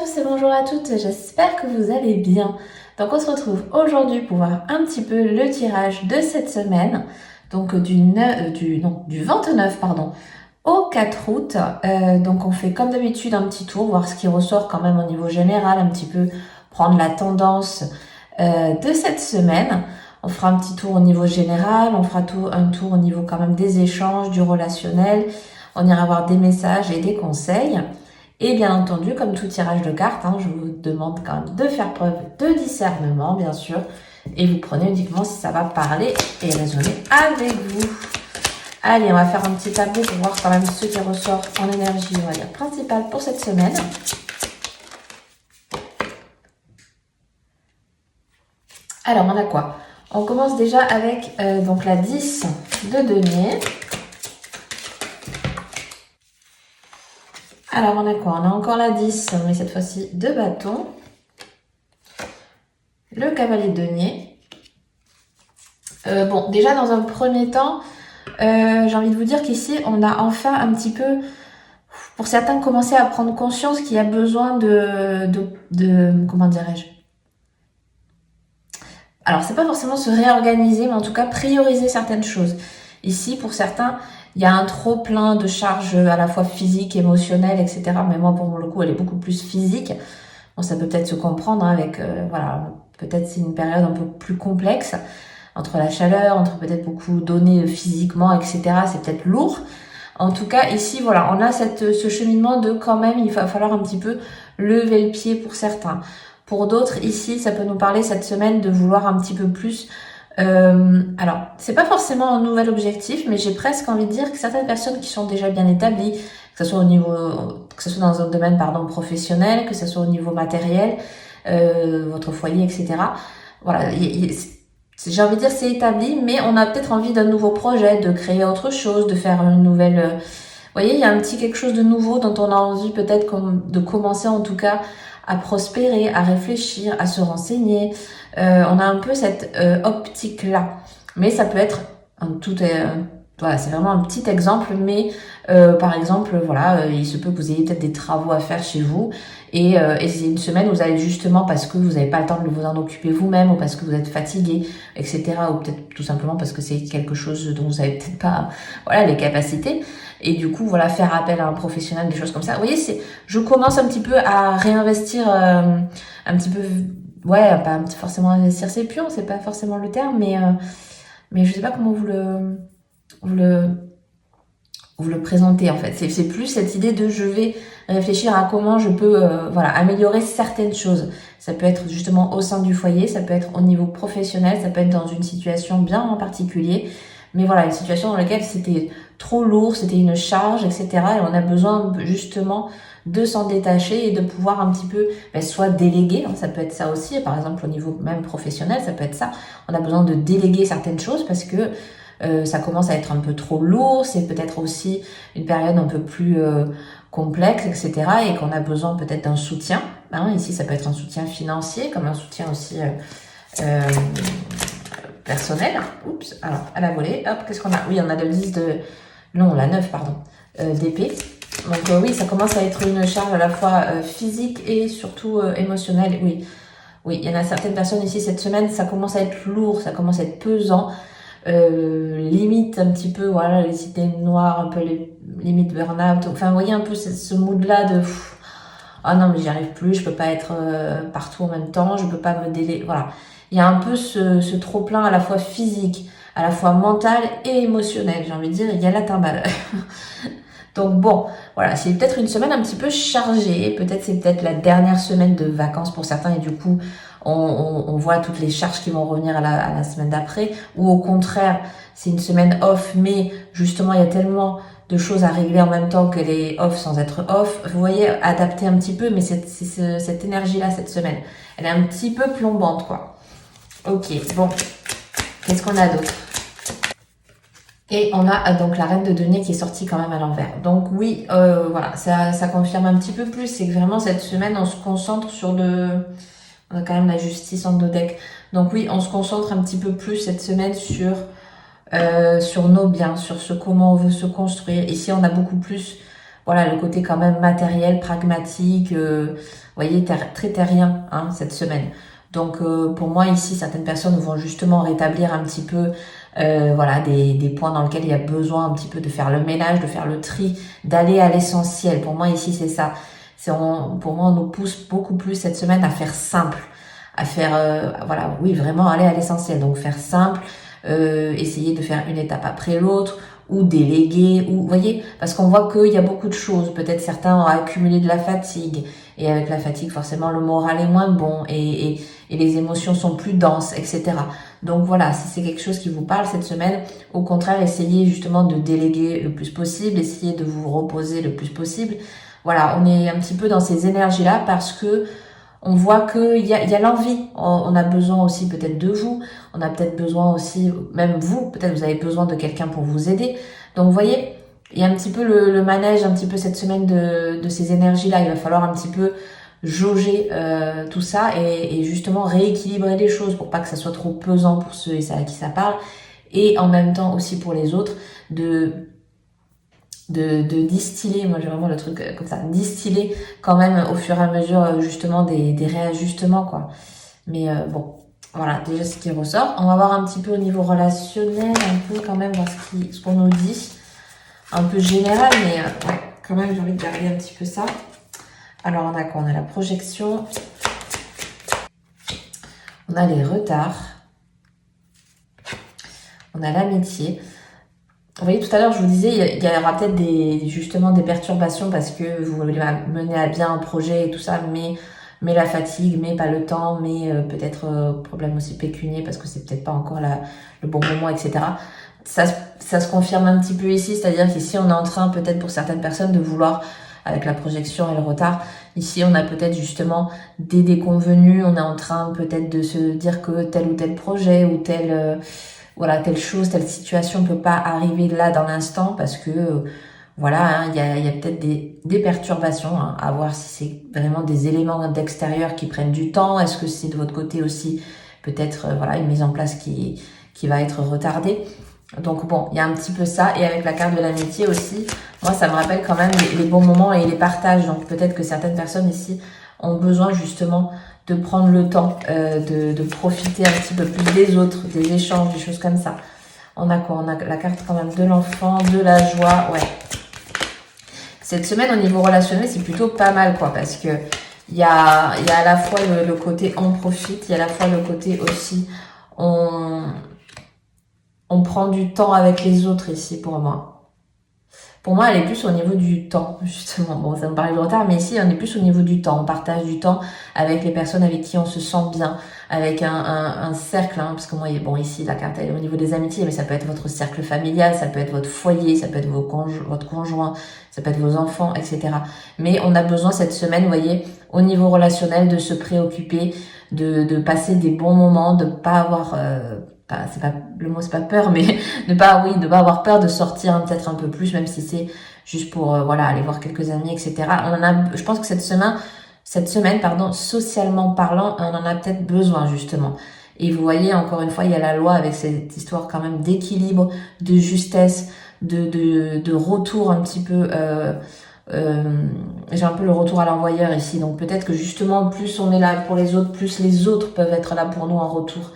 tous et bonjour à toutes, j'espère que vous allez bien. Donc on se retrouve aujourd'hui pour voir un petit peu le tirage de cette semaine, donc du 29 au 4 août. Donc on fait comme d'habitude un petit tour, voir ce qui ressort quand même au niveau général, un petit peu prendre la tendance de cette semaine. On fera un petit tour au niveau général, on fera un tour au niveau quand même des échanges, du relationnel. On ira voir des messages et des conseils. Et bien entendu, comme tout tirage de cartes, je vous demande quand même de faire preuve de discernement, bien sûr. Et vous prenez uniquement si ça va parler et résonner avec vous. Allez, on va faire un petit tableau pour voir quand même ce qui ressort en énergie, on va dire, principale pour cette semaine. Alors, on a quoi? On commence déjà avec donc la 10 de denier. Alors, on a quoi? On a encore la 10, mais cette fois-ci de bâton. Le cavalier de denier. Bon, déjà, dans un premier temps, j'ai envie de vous dire qu'ici, on a enfin un petit peu, pour certains, commencé à prendre conscience qu'il y a besoin comment dirais-je? Alors, c'est pas forcément se réorganiser, mais en tout cas, prioriser certaines choses. Ici, pour certains, il y a un trop plein de charges à la fois physiques, émotionnelles, etc. Mais moi, pour le coup, elle est beaucoup plus physique. Bon, ça peut peut-être se comprendre avec, voilà, peut-être c'est une période un peu plus complexe, entre la chaleur, entre peut-être beaucoup donné physiquement, etc. C'est peut-être lourd. En tout cas, ici, voilà, on a ce cheminement de quand même, il va falloir un petit peu lever le pied pour certains. Pour d'autres, ici, ça peut nous parler cette semaine de vouloir un petit peu plus. Alors, c'est pas forcément un nouvel objectif, mais j'ai presque envie de dire que certaines personnes qui sont déjà bien établies, que ce soit que ce soit dans un domaine professionnel, que ce soit au niveau matériel, votre foyer, etc. Voilà, j'ai envie de dire c'est établi, mais on a peut-être envie d'un nouveau projet, de créer autre chose, de faire une nouvelle. Vous voyez, il y a un petit quelque chose de nouveau dont on a envie peut-être de commencer en tout cas à prospérer, à réfléchir, à se renseigner. On a un peu cette optique-là. Mais ça peut être voilà, c'est vraiment un petit exemple, mais par exemple, voilà, il se peut que vous ayez peut-être des travaux à faire chez vous et c'est une semaine où vous allez justement parce que vous n'avez pas le temps de vous en occuper vous-même ou parce que vous êtes fatigué, etc. Ou peut-être tout simplement parce que c'est quelque chose dont vous n'avez peut-être pas, voilà, les capacités. Et du coup, voilà, faire appel à un professionnel, des choses comme ça. Vous voyez, je commence un petit peu à réinvestir un petit peu, ouais, pas forcément investir ses pions, c'est pas forcément le terme, mais je sais pas comment vous le, vous le présentez en fait. C'est plus cette idée de je vais réfléchir à comment je peux voilà, améliorer certaines choses. Ça peut être justement au sein du foyer, ça peut être au niveau professionnel, ça peut être dans une situation bien en particulier. Mais voilà, une situation dans laquelle c'était trop lourd, c'était une charge, etc. Et on a besoin justement de s'en détacher et de pouvoir un petit peu soit déléguer, ça peut être ça aussi, par exemple au niveau même professionnel, ça peut être ça. On a besoin de déléguer certaines choses parce que ça commence à être un peu trop lourd, c'est peut-être aussi une période un peu plus complexe, etc. Et qu'on a besoin peut-être d'un soutien. Ici, ça peut être un soutien financier, comme un soutien aussi personnel. Oups, alors, à la volée, hop, qu'est-ce qu'on a? Oui, on a le 10 de... Non, la 9, pardon, d'épée. Donc oui, ça commence à être une charge à la fois physique et surtout émotionnelle. Oui, il y en a certaines personnes ici cette semaine, ça commence à être lourd, ça commence à être pesant. Limite un petit peu, voilà, les idées noires, un peu les limites burn-out. Enfin, vous voyez un peu ce mood-là de... Ah non, mais j'y arrive plus, je peux pas être partout en même temps, je peux pas me déléguer. Voilà. Il y a un peu ce trop-plein à la fois physique, à la fois mental et émotionnel. J'ai envie de dire, il y a la timbale. Donc bon, voilà, c'est peut-être une semaine un petit peu chargée. C'est peut-être la dernière semaine de vacances pour certains et du coup, on voit toutes les charges qui vont revenir à la semaine d'après. Ou au contraire, c'est une semaine off, mais justement, il y a tellement de choses à régler en même temps que les off sans être off. Vous voyez, adapter un petit peu, mais cette énergie-là, cette semaine, elle est un petit peu plombante, quoi. Ok, bon, qu'est-ce qu'on a d'autre? Et on a donc la reine de denier qui est sortie quand même à l'envers. Donc oui, voilà, ça confirme un petit peu plus. C'est que vraiment cette semaine, on se concentre sur on a quand même la justice en dos deck. Donc oui, on se concentre un petit peu plus cette semaine sur nos biens, sur comment on veut se construire. Ici, on a beaucoup plus voilà, le côté quand même matériel, pragmatique, vous voyez, très terrien hein, cette semaine. Donc pour moi ici, certaines personnes vont justement rétablir un petit peu voilà, des points dans lesquels il y a besoin un petit peu de faire le ménage, de faire le tri, d'aller à l'essentiel. Pour moi ici, c'est ça. Pour moi, on nous pousse beaucoup plus cette semaine à faire simple, à faire, voilà, oui, vraiment aller à l'essentiel. Donc faire simple, essayer de faire une étape après l'autre, ou déléguer, ou, vous voyez, parce qu'on voit qu'il y a beaucoup de choses. Peut-être certains ont accumulé de la fatigue, et avec la fatigue, forcément, le moral est moins bon, et les émotions sont plus denses, etc. Donc voilà, si c'est quelque chose qui vous parle cette semaine, au contraire, essayez justement de déléguer le plus possible, essayez de vous reposer le plus possible. Voilà, on est un petit peu dans ces énergies-là parce que on voit qu'il y a l'envie. On a besoin aussi peut-être de vous. On a peut-être besoin aussi, même vous, peut-être vous avez besoin de quelqu'un pour vous aider. Donc vous voyez, il y a un petit peu le manège, un petit peu cette semaine de ces énergies-là. Il va falloir un petit peu jauger tout ça et justement rééquilibrer les choses pour pas que ça soit trop pesant pour ceux et à qui ça parle. Et en même temps aussi pour les autres, de distiller, moi j'ai vraiment le truc comme ça, distiller quand même au fur et à mesure justement des réajustements quoi. Mais bon, voilà déjà ce qui ressort. On va voir un petit peu au niveau relationnel, un peu quand même voir ce qu'on nous dit. Un peu général, mais ouais, quand même j'ai envie de garder un petit peu ça. Alors on a quoi? On a la projection, on a les retards, on a l'amitié. Vous voyez, tout à l'heure, je vous disais, il y aura peut-être justement des perturbations parce que vous voulez mener à bien un projet et tout ça, mais la fatigue, mais pas le temps, mais peut-être problème aussi pécunier parce que c'est peut-être pas encore le bon moment, etc. Ça se confirme un petit peu ici, c'est-à-dire qu'ici, on est en train, peut-être pour certaines personnes, de vouloir, avec la projection et le retard, ici, on a peut-être justement des déconvenus, on est en train peut-être de se dire que tel ou tel projet ou voilà, telle chose, telle situation ne peut pas arriver là dans l'instant parce que voilà, hein, il y a peut-être des perturbations hein, à voir si c'est vraiment des éléments d'extérieur qui prennent du temps. Est-ce que c'est de votre côté aussi peut-être voilà une mise en place qui va être retardée. Donc bon, il y a un petit peu ça et avec la carte de l'amitié aussi, moi ça me rappelle quand même les bons moments et les partages. Donc peut-être que certaines personnes ici ont besoin justement de prendre le temps de profiter un petit peu plus des autres, des échanges, des choses comme ça. On a quoi? On a la carte quand même de l'enfant, de la joie, ouais. Cette semaine au niveau relationnel, c'est plutôt pas mal quoi, parce que il y a à la fois le côté on profite, il y a à la fois le côté aussi on prend du temps avec les autres ici pour moi. Pour moi, elle est plus au niveau du temps, justement. Bon, ça me parlait de retard, mais ici, on est plus au niveau du temps. On partage du temps avec les personnes avec qui on se sent bien, avec un cercle, hein, parce que moi, bon, ici, la carte, elle est au niveau des amitiés, mais ça peut être votre cercle familial, ça peut être votre foyer, ça peut être votre conjoint, ça peut être vos enfants, etc. Mais on a besoin cette semaine, vous voyez, au niveau relationnel, de se préoccuper, de passer des bons moments, de pas avoir... c'est pas le mot c'est pas peur mais ne pas avoir peur de sortir peut-être un peu plus même si c'est juste pour voilà aller voir quelques amis etc. Je pense que cette semaine pardon socialement parlant on en a peut-être besoin justement et vous voyez encore une fois il y a la loi avec cette histoire quand même d'équilibre de justesse de retour un petit peu j'ai un peu le retour à l'envoyeur ici donc peut-être que justement plus on est là pour les autres plus les autres peuvent être là pour nous en retour.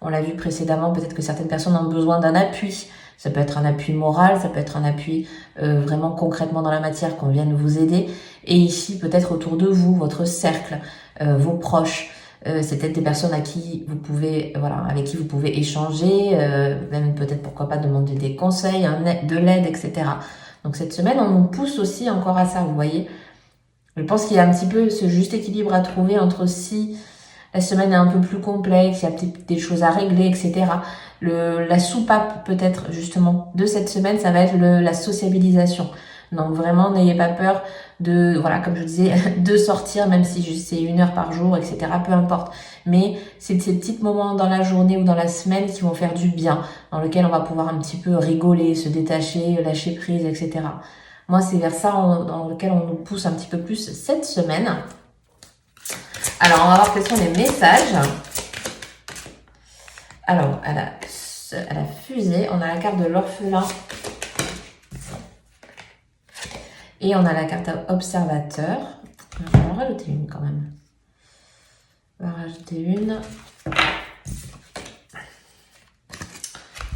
On l'a vu précédemment, peut-être que certaines personnes ont besoin d'un appui. Ça peut être un appui moral, ça peut être un appui vraiment concrètement dans la matière qu'on vienne vous aider. Et ici, peut-être autour de vous, votre cercle, vos proches. C'est peut-être des personnes à qui vous pouvez, voilà, avec qui vous pouvez échanger, même peut-être pourquoi pas demander des conseils, de l'aide, etc. Donc cette semaine, on nous pousse aussi encore à ça, vous voyez. Je pense qu'il y a un petit peu ce juste équilibre à trouver entre si la semaine est un peu plus complexe, il y a peut-être des choses à régler, etc. La soupape peut-être justement de cette semaine, ça va être la sociabilisation. Donc vraiment, n'ayez pas peur de, voilà, comme je disais, de sortir, même si c'est 1 heure par jour, etc. Peu importe. Mais c'est ces petits moments dans la journée ou dans la semaine qui vont faire du bien, dans lequel on va pouvoir un petit peu rigoler, se détacher, lâcher prise, etc. Moi, c'est vers ça dans lequel on nous pousse un petit peu plus cette semaine. Alors, on va voir quels sont les messages. Alors, à la fusée, on a la carte de l'orphelin Et on a la carte observateur. On va en rajouter une quand même. On va en rajouter une.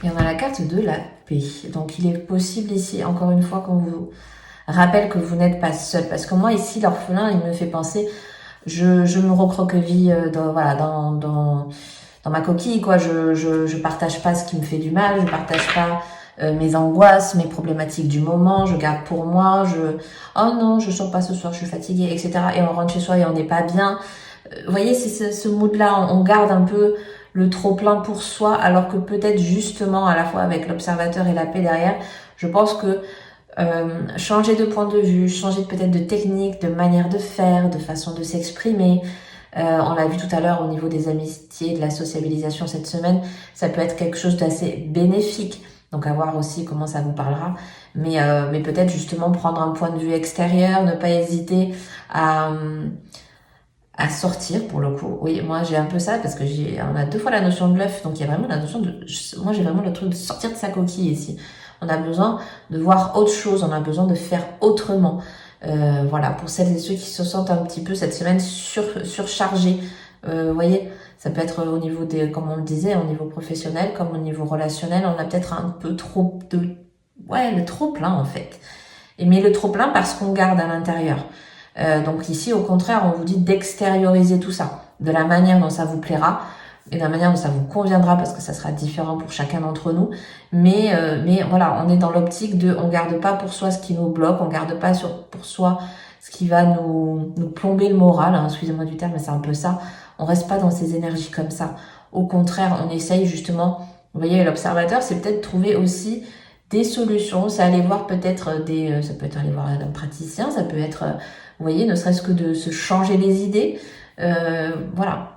Et on a la carte de la paix. Donc il est possible ici, encore une fois, qu'on vous rappelle que vous n'êtes pas seul. Parce que moi ici, l'orphelin, il me fait penser, je me recroqueville dans ma coquille, quoi. Je partage pas ce qui me fait du mal, je partage pas mes angoisses, mes problématiques du moment, je garde pour moi, oh non, je sors pas ce soir, je suis fatiguée, etc. Et on rentre chez soi et on n'est pas bien. Vous voyez, c'est ce mood-là, on garde un peu le trop-plein pour soi, alors que peut-être justement, à la fois avec l'observateur et la paix derrière, je pense que changer de point de vue, changer peut-être de technique, de manière de faire, de façon de s'exprimer, on l'a vu tout à l'heure au niveau des amitiés, de la sociabilisation cette semaine, ça peut être quelque chose d'assez bénéfique. Donc à voir aussi comment ça vous parlera. Mais peut-être justement prendre un point de vue extérieur, ne pas hésiter à sortir pour le coup. Oui, moi j'ai un peu ça parce que on a 2 fois la notion de l'œuf, donc il y a vraiment la notion de, moi j'ai vraiment le truc de sortir de sa coquille ici. On a besoin de voir autre chose, on a besoin de faire autrement. Voilà, pour celles et ceux qui se sentent un petit peu cette semaine surchargés. Vous voyez, ça peut être au niveau des, comme on le disait, au niveau professionnel, comme au niveau relationnel, on a peut-être un peu trop le trop plein en fait. Mais le trop plein parce qu'on garde à l'intérieur. Donc ici, au contraire, on vous dit d'extérioriser tout ça, de la manière dont ça vous plaira et de la manière dont ça vous conviendra, parce que ça sera différent pour chacun d'entre nous. Mais voilà, on est dans l'optique de, on garde pas pour soi ce qui nous bloque, on garde pas pour soi ce qui va nous plomber le moral, hein, excusez-moi du terme, mais c'est un peu ça. On reste pas dans ces énergies comme ça. Au contraire, on essaye justement, vous voyez, l'observateur, c'est peut-être trouver aussi des solutions, c'est aller voir peut-être ça peut être aller voir un praticien, ça peut être, vous voyez, ne serait-ce que de se changer les idées, voilà.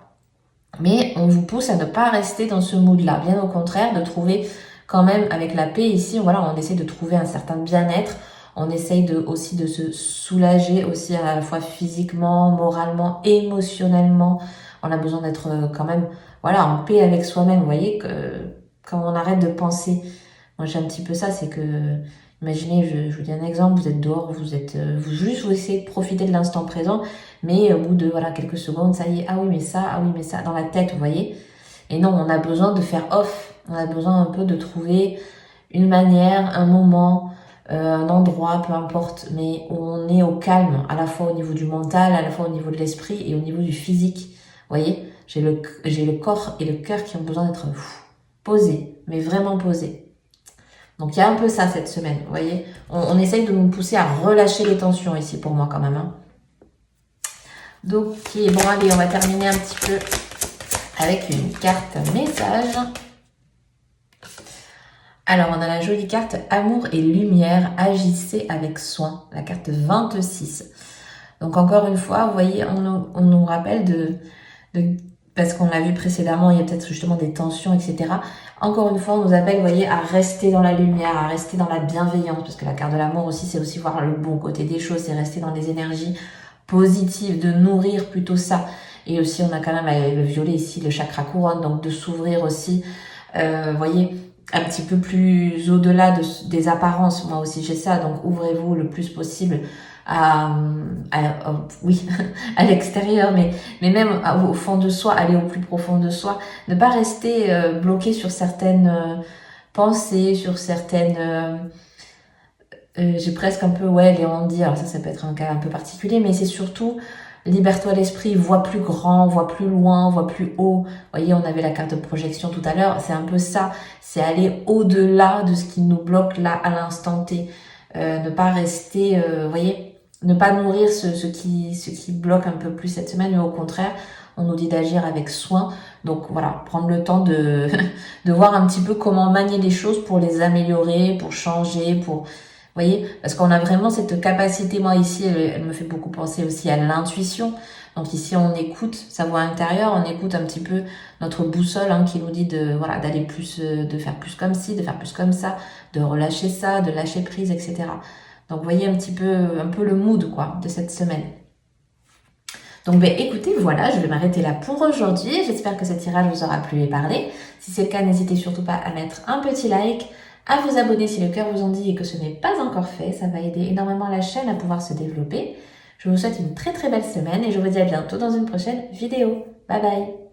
Mais on vous pousse à ne pas rester dans ce mood-là, bien au contraire, de trouver quand même avec la paix ici, voilà, on essaie de trouver un certain bien-être, on essaye aussi de se soulager aussi à la fois physiquement, moralement, émotionnellement. On a besoin d'être quand même, voilà, en paix avec soi-même, vous voyez, quand on arrête de penser. Moi, j'ai un petit peu ça, c'est que, imaginez, je vous dis un exemple, vous êtes dehors, vous essayez de profiter de l'instant présent, mais au bout de, voilà, quelques secondes, ça y est, ah oui, mais ça, dans la tête, vous voyez. Et non, on a besoin de faire off, on a besoin un peu de trouver une manière, un moment, un endroit, peu importe, mais où on est au calme, à la fois au niveau du mental, à la fois au niveau de l'esprit et au niveau du physique. Vous voyez, j'ai le corps et le cœur qui ont besoin d'être posés, mais vraiment posés. Donc il y a un peu ça cette semaine, vous voyez. On essaye de nous pousser à relâcher les tensions ici pour moi quand même. Hein. Donc bon allez, on va terminer un petit peu avec une carte message. Alors on a la jolie carte Amour et lumière, agissez avec soin, la carte 26. Donc encore une fois, vous voyez, on nous rappelle parce qu'on l'a vu précédemment, il y a peut-être justement des tensions, etc. Encore une fois, on nous appelle, vous voyez, à rester dans la lumière, à rester dans la bienveillance, parce que la carte de l'amour aussi, c'est aussi voir le bon côté des choses, c'est rester dans des énergies positives, de nourrir plutôt ça. Et aussi, on a quand même le violet ici, le chakra couronne, donc de s'ouvrir aussi, vous voyez, un petit peu plus au-delà des apparences. Moi aussi, j'ai ça, donc ouvrez-vous le plus possible oui, à l'extérieur, mais même au fond de soi, aller au plus profond de soi, ne pas rester bloqué sur certaines pensées, sur certaines... j'ai presque un peu, les on-dit, alors ça peut être un cas un peu particulier, mais c'est surtout, libère-toi l'esprit, vois plus grand, vois plus loin, vois plus haut. Vous voyez, on avait la carte de projection tout à l'heure, c'est un peu ça, c'est aller au-delà de ce qui nous bloque là, à l'instant T. Ne pas rester, vous voyez, ne pas nourrir ce qui bloque un peu plus cette semaine, mais au contraire, on nous dit d'agir avec soin. Donc voilà, prendre le temps de voir un petit peu comment manier les choses pour les améliorer, pour changer, pour... Vous voyez, parce qu'on a vraiment cette capacité, moi ici, elle me fait beaucoup penser aussi à l'intuition. Donc ici, on écoute sa voix intérieure, on écoute un petit peu notre boussole qui nous dit d'aller plus, de faire plus comme ci, de faire plus comme ça, de relâcher ça, de lâcher prise, etc. Donc, vous voyez un peu le mood, quoi, de cette semaine. Donc, écoutez, voilà, je vais m'arrêter là pour aujourd'hui. J'espère que ce tirage vous aura plu et parlé. Si c'est le cas, n'hésitez surtout pas à mettre un petit like, à vous abonner si le cœur vous en dit et que ce n'est pas encore fait. Ça va aider énormément la chaîne à pouvoir se développer. Je vous souhaite une très très belle semaine et je vous dis à bientôt dans une prochaine vidéo. Bye bye!